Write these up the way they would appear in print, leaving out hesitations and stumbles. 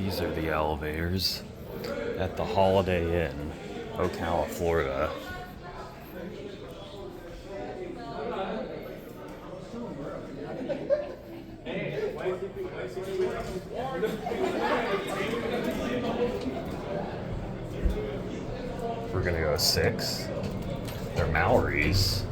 These are the elevators at the Holiday Inn, Ocala, Florida. We're gonna go 6. They're Mowrey's.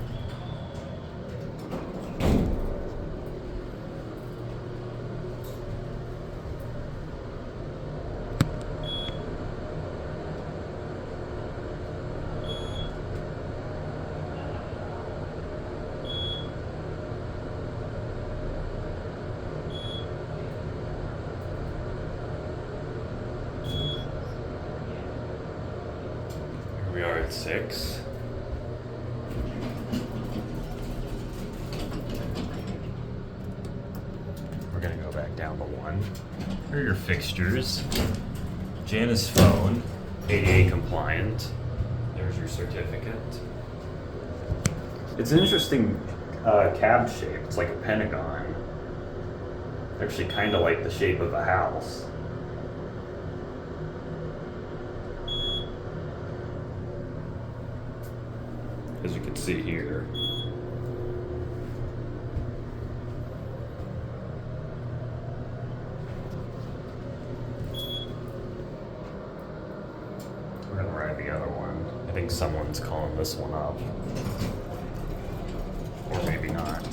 We are at 6. We're gonna go back down to 1. Here are your fixtures. Jana's phone, ADA compliant. There's your certificate. It's an interesting cab shape. It's like a pentagon. Actually kind of like the shape of a house. As you can see here. We're gonna ride the other one. I think someone's calling this one up. Or maybe not.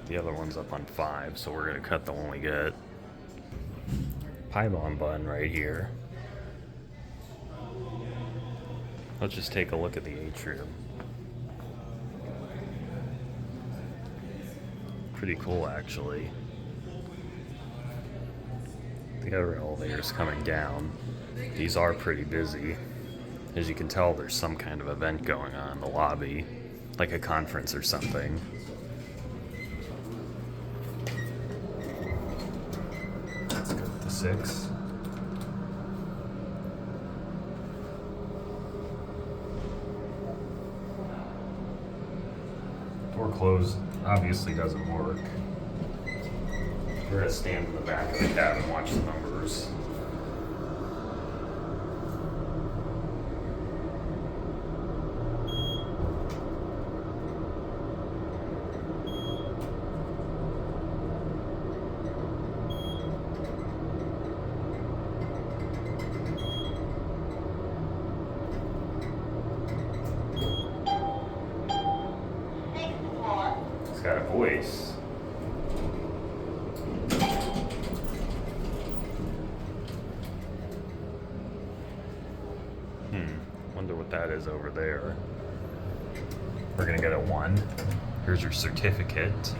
The other one's up on 5, so we're gonna cut the one we get. Pylon button right here. Let's just take a look at the atrium. Pretty cool, actually. The other elevator's coming down. These are pretty busy. As you can tell, there's some kind of event going on in the lobby, like a conference or something. Let's go with the 6. Door closed obviously doesn't work. We're gonna stand in the back of the cab and watch the numbers. It's got a voice. Wonder what that is over there. We're gonna get a 1. Here's your certificate.